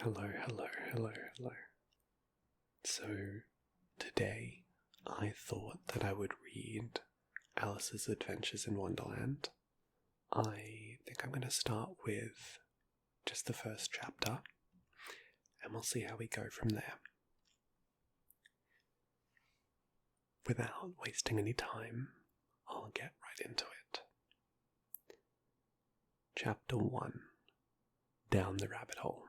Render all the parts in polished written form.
Hello. So, today I thought that I would read Alice's Adventures in Wonderland. I think I'm going to start with just the first chapter, and we'll see how we go from there. Without wasting any time, I'll get right into it. Chapter 1. Down the Rabbit Hole.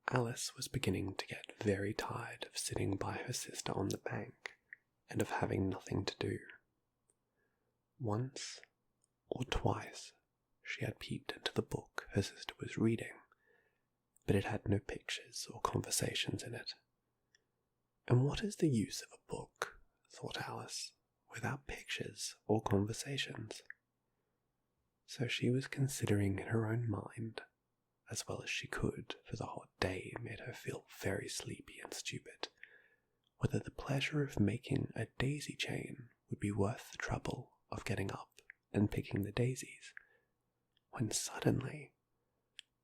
Alice was beginning to get very tired of sitting by her sister on the bank and of having nothing to do. Once or twice she had peeped into the book her sister was reading, but it had no pictures or conversations in it. And what is the use of a book, thought Alice, without pictures or conversations? So she was considering in her own mind, as well as she could, for the hot day made her feel very sleepy and stupid, whether the pleasure of making a daisy chain would be worth the trouble of getting up and picking the daisies, when suddenly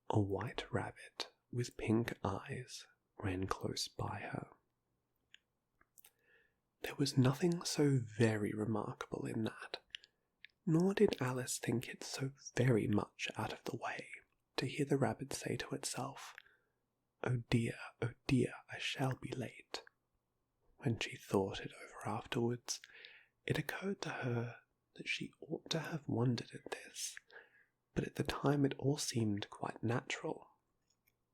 a white rabbit with pink eyes ran close by her. There was nothing so very remarkable in that, nor did Alice think it so very much out of the way to hear the rabbit say to itself, oh dear, I shall be late." When she thought it over afterwards, it occurred to her that she ought to have wondered at this, but at the time it all seemed quite natural.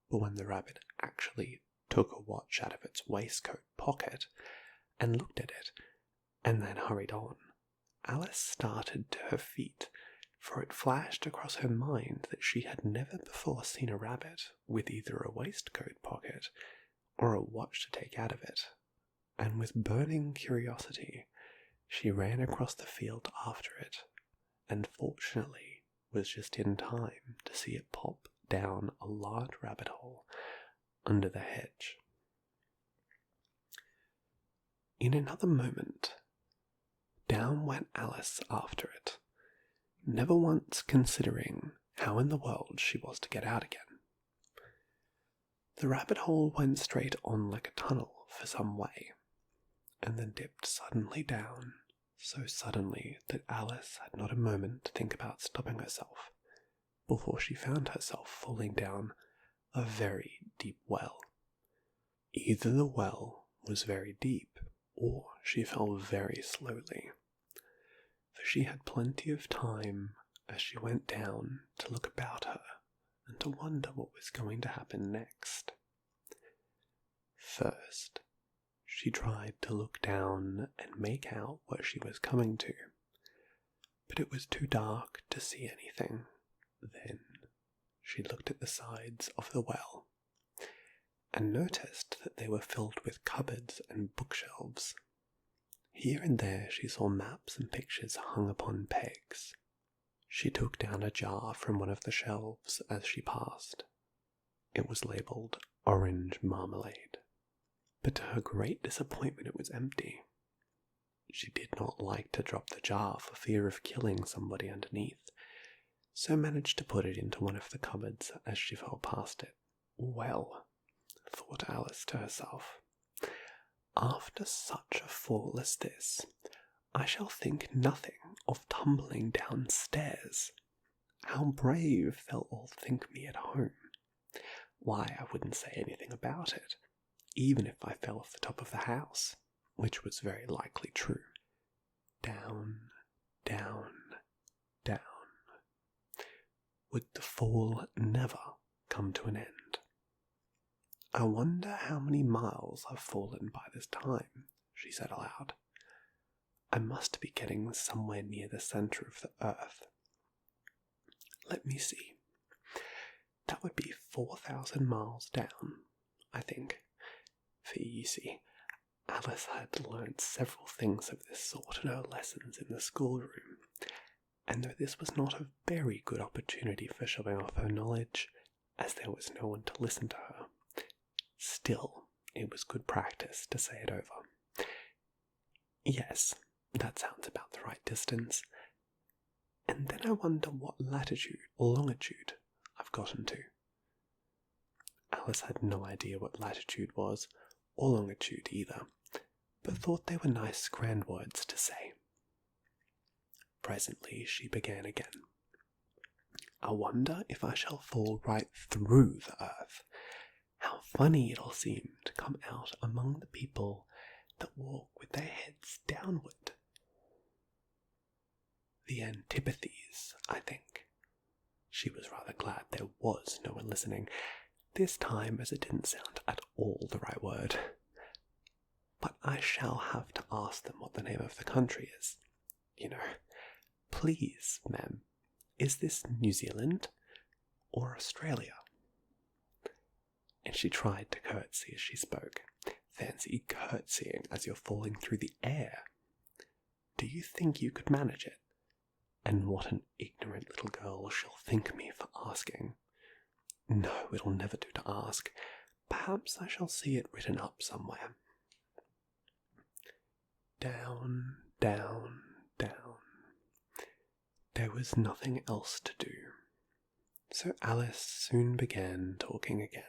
But when the rabbit actually took a watch out of its waistcoat pocket and looked at it, and then hurried on, Alice started to her feet, for it flashed across her mind that she had never before seen a rabbit with either a waistcoat pocket or a watch to take out of it, and with burning curiosity she ran across the field after it, and fortunately was just in time to see it pop down a large rabbit hole under the hedge. In another moment, down went Alice after it, never once considering how in the world she was to get out again. The rabbit hole went straight on like a tunnel for some way, and then dipped suddenly down, so suddenly that Alice had not a moment to think about stopping herself, before she found herself falling down a very deep well. Either the well was very deep, or she fell very slowly, for she had plenty of time as she went down to look about her and to wonder what was going to happen next. First, she tried to look down and make out what she was coming to, but it was too dark to see anything. Then she looked at the sides of the well and noticed that they were filled with cupboards and bookshelves. Here and there she saw maps and pictures hung upon pegs. She took down a jar from one of the shelves as she passed. It was labelled orange marmalade, but to her great disappointment it was empty. She did not like to drop the jar for fear of killing somebody underneath, so managed to put it into one of the cupboards as she fell past it. Well, thought Alice to herself, after such a fall as this, I shall think nothing of tumbling downstairs. How brave they'll all think me at home. Why, I wouldn't say anything about it, even if I fell off the top of the house, which was very likely true. Down. Would the fall never come to an end? I wonder how many miles I've fallen by this time, she said aloud. I must be getting somewhere near the centre of the earth. Let me see. That would be 4,000 miles down, I think. For you see, Alice had learnt several things of this sort in her lessons in the schoolroom, and though this was not a very good opportunity for showing off her knowledge, as there was no one to listen to her, still it was good practice to say it over. Yes, that sounds about the right distance. And then I wonder what latitude or longitude I've gotten to. Alice had no idea what latitude was, or longitude either, but thought they were nice grand words to say. Presently she began again. I wonder if I shall fall right through the earth. How funny it'll seem to come out among the people that walk with their heads downward. The antipathies, I think. She was rather glad there was no one listening, this time, as it didn't sound at all the right word. But I shall have to ask them what the name of the country is. You know, please, ma'am, is this New Zealand or Australia? And she tried to curtsy as she spoke. Fancy curtsying as you're falling through the air. Do you think you could manage it? And what an ignorant little girl she'll think me for asking. No, it'll never do to ask. Perhaps I shall see it written up somewhere. Down, down, down. There was nothing else to do, so Alice soon began talking again.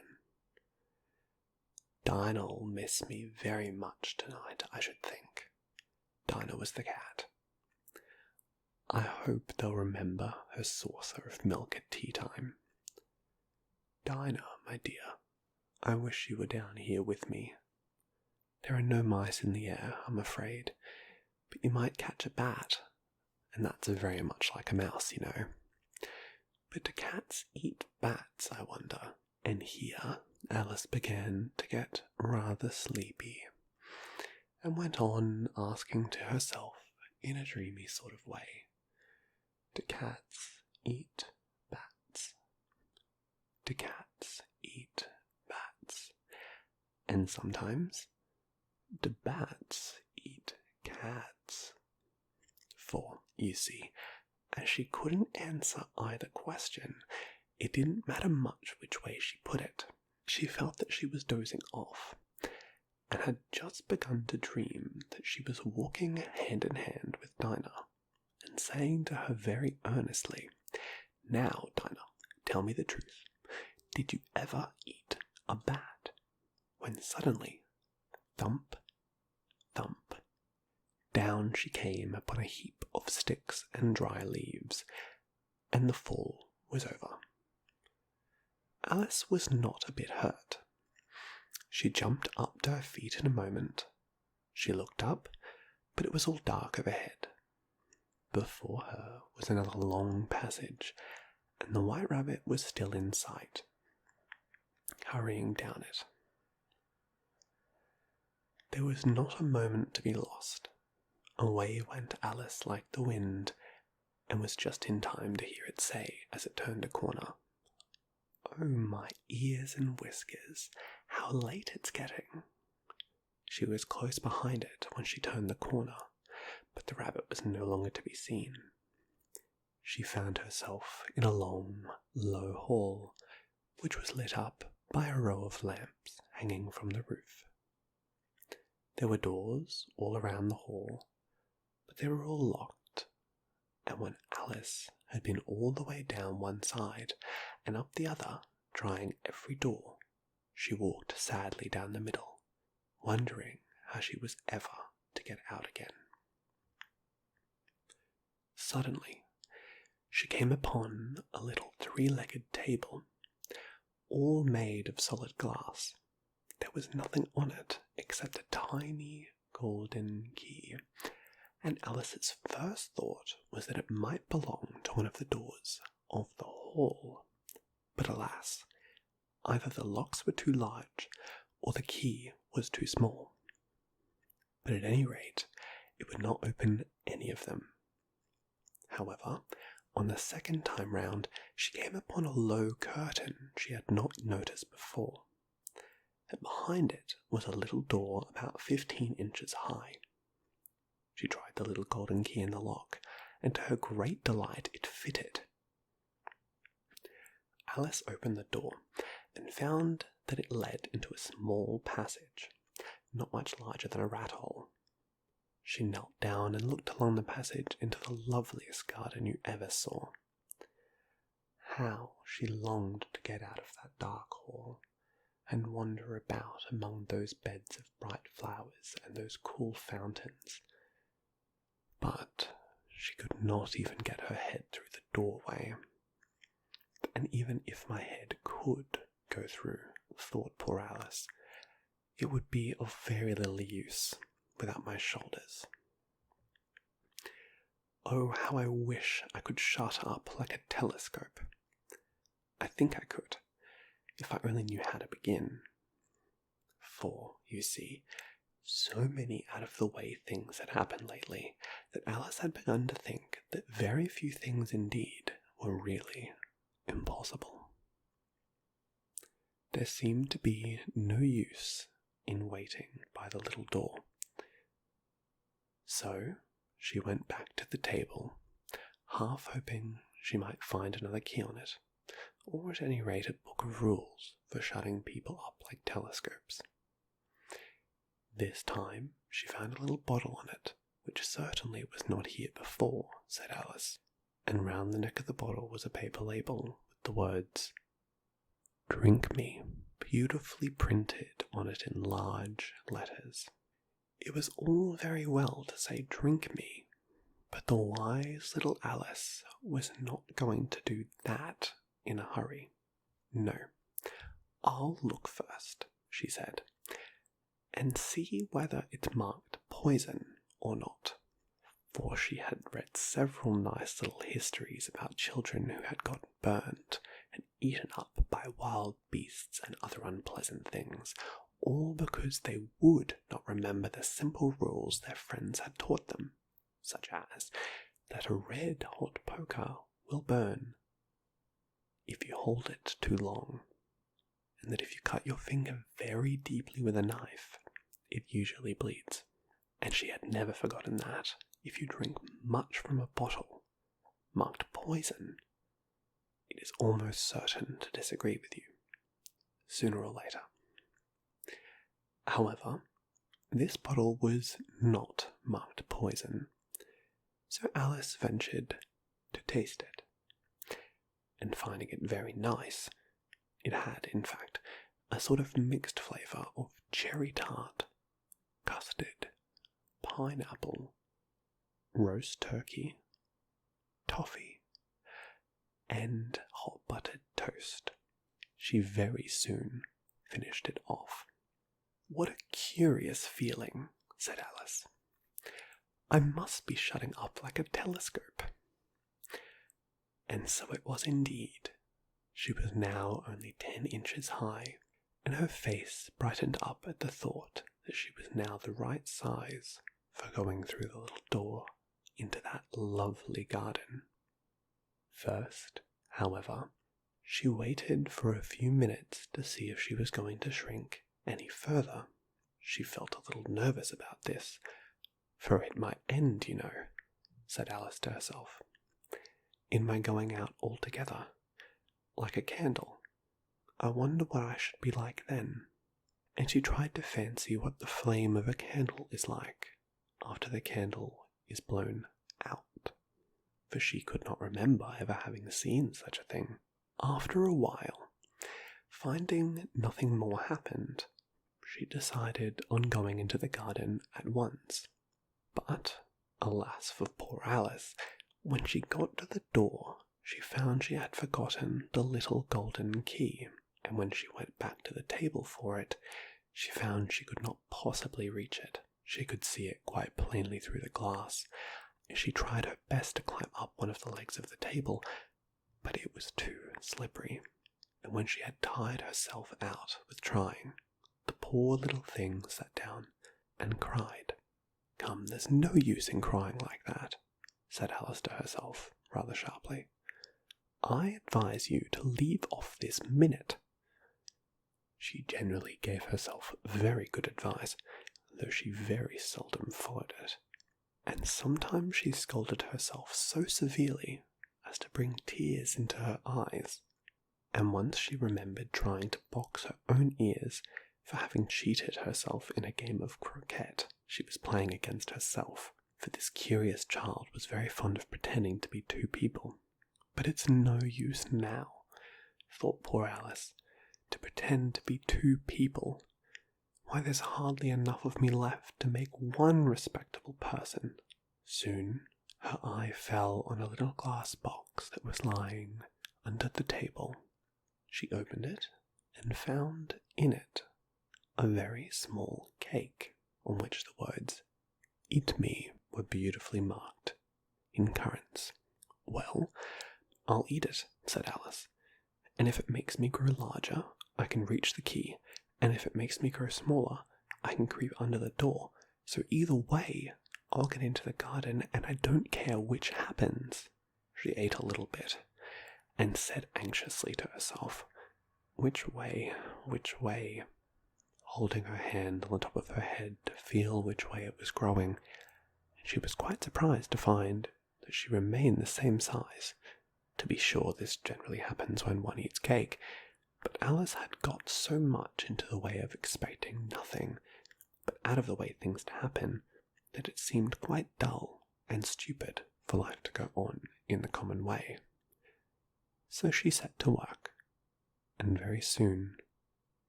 Dinah'll miss me very much tonight, I should think. Dinah was the cat. I hope they'll remember her saucer of milk at tea time. Dinah, my dear, I wish you were down here with me. There are no mice in the air, I'm afraid, but you might catch a bat, and that's very much like a mouse, you know. But do cats eat bats, I wonder? And here Alice began to get rather sleepy, and went on asking to herself in a dreamy sort of way, do cats eat bats? Do cats eat bats? And sometimes, do bats eat cats? For, you see, as she couldn't answer either question, it didn't matter much which way she put it. She felt that she was dozing off, and had just begun to dream that she was walking hand in hand with Dinah, and saying to her very earnestly, Now, Dinah, tell me the truth. Did you ever eat a bat? When suddenly, thump, thump, down she came upon a heap of sticks and dry leaves, and the fall was over. Alice was not a bit hurt. She jumped up to her feet in a moment. She looked up, but it was all dark overhead. Before her was another long passage, and the White Rabbit was still in sight, hurrying down it. There was not a moment to be lost. Away went Alice like the wind, and was just in time to hear it say as it turned a corner, Oh, my ears and whiskers, how late it's getting. She was close behind it when she turned the corner, but the rabbit was no longer to be seen. She found herself in a long, low hall, which was lit up by a row of lamps hanging from the roof. There were doors all around the hall, but they were all locked, and when Alice had been all the way down one side and up the other, trying every door, she walked sadly down the middle, wondering how she was ever to get out again. Suddenly, she came upon a little three-legged table, all made of solid glass. There was nothing on it except a tiny golden key, and Alice's first thought was that it might belong to one of the doors of the hall. But alas, either the locks were too large, or the key was too small. But at any rate, it would not open any of them. However, on the second time round, she came upon a low curtain she had not noticed before, and behind it was a little door about 15 inches high. She tried the little golden key in the lock, and to her great delight it fitted. Alice opened the door, and found that it led into a small passage, not much larger than a rat hole. She knelt down and looked along the passage into the loveliest garden you ever saw. How she longed to get out of that dark hall, and wander about among those beds of bright flowers and those cool fountains. But she could not even get her head through the doorway. And even if my head could go through, thought poor Alice, it would be of very little use without my shoulders. Oh, how I wish I could shut up like a telescope. I think I could, if I only knew how to begin. For, you see, so many out-of-the-way things had happened lately that Alice had begun to think that very few things indeed were really impossible. There seemed to be no use in waiting by the little door. So she went back to the table, half hoping she might find another key on it, or at any rate a book of rules for shutting people up like telescopes. This time she found a little bottle on it, which certainly was not here before, said Alice, and round the neck of the bottle was a paper label with the words, "Drink me," beautifully printed on it in large letters. It was all very well to say "drink me," but the wise little Alice was not going to do that in a hurry. "No, I'll look first," she said, "and see whether it's marked poison or not," for she had read several nice little histories about children who had got burnt and eaten up by wild beasts and other unpleasant things, all because they would not remember the simple rules their friends had taught them, such as that a red-hot poker will burn if you hold it too long, and that if you cut your finger very deeply with a knife, it usually bleeds. And she had never forgotten that if you drink much from a bottle marked poison, it is almost certain to disagree with you, sooner or later. However, this bottle was not marked poison, so Alice ventured to taste it, and finding it very nice, it had, in fact, a sort of mixed flavour of cherry tart, custard, pineapple, roast turkey, toffee, and hot buttered toast. She very soon finished it off. "What a curious feeling," said Alice. "I must be shutting up like a telescope." And so it was indeed. She was now only 10 inches high, and her face brightened up at the thought that she was now the right size for going through the little door into that lovely garden. First, however, she waited for a few minutes to see if she was going to shrink any further. She felt a little nervous about this, for it might end, you know, said Alice to herself, in my going out altogether, like a candle. I wonder what I should be like then. And she tried to fancy what the flame of a candle is like after the candle is blown out, for she could not remember ever having seen such a thing. After a while, finding nothing more happened, she decided on going into the garden at once. But, alas for poor Alice, when she got to the door, she found she had forgotten the little golden key, and when she went back to the table for it, she found she could not possibly reach it. She could see it quite plainly through the glass. She tried her best to climb up one of the legs of the table, but it was too slippery, and when she had tired herself out with trying, the poor little thing sat down and cried. "Come, there's no use in crying like that," said Alice to herself, rather sharply. "I advise you to leave off this minute." She generally gave herself very good advice, though she very seldom followed it, and sometimes she scolded herself so severely as to bring tears into her eyes, and once she remembered trying to box her own ears for having cheated herself in a game of croquet she was playing against herself, for this curious child was very fond of pretending to be two people. But it's no use now, thought poor Alice, to pretend to be two people. Why, there's hardly enough of me left to make one respectable person. Soon, her eye fell on a little glass box that was lying under the table. She opened it and found in it a very small cake on which the words, "Eat me," were beautifully marked in currants. "Well, I'll eat it," said Alice, "and if it makes me grow larger, I can reach the key, and if it makes me grow smaller, I can creep under the door. So either way, I'll get into the garden, and I don't care which happens." She ate a little bit, and said anxiously to herself, "Which way, which way?" holding her hand on the top of her head to feel which way it was growing. She was quite surprised to find that she remained the same size. To be sure, this generally happens when one eats cake, but Alice had got so much into the way of expecting nothing but out-of-the-way things to happen that it seemed quite dull and stupid for life to go on in the common way. So she set to work, and very soon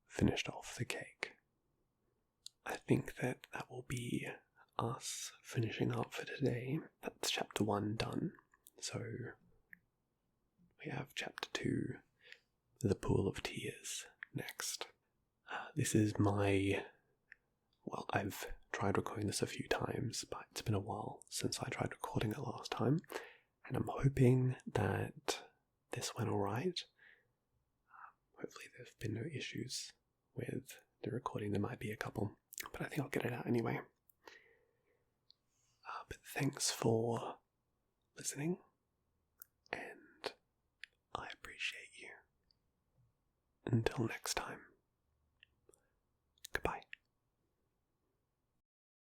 finished off the cake. I think that will be us finishing up for today. That's chapter 1 done. So we have chapter 2, The Pool of Tears, next. This is I've tried recording this a few times, but it's been a while since I tried recording it last time, and I'm hoping that this went alright. Hopefully there have been no issues with the recording. There might be a couple, but I think I'll get it out anyway. But thanks for listening, and I appreciate you. Until next time.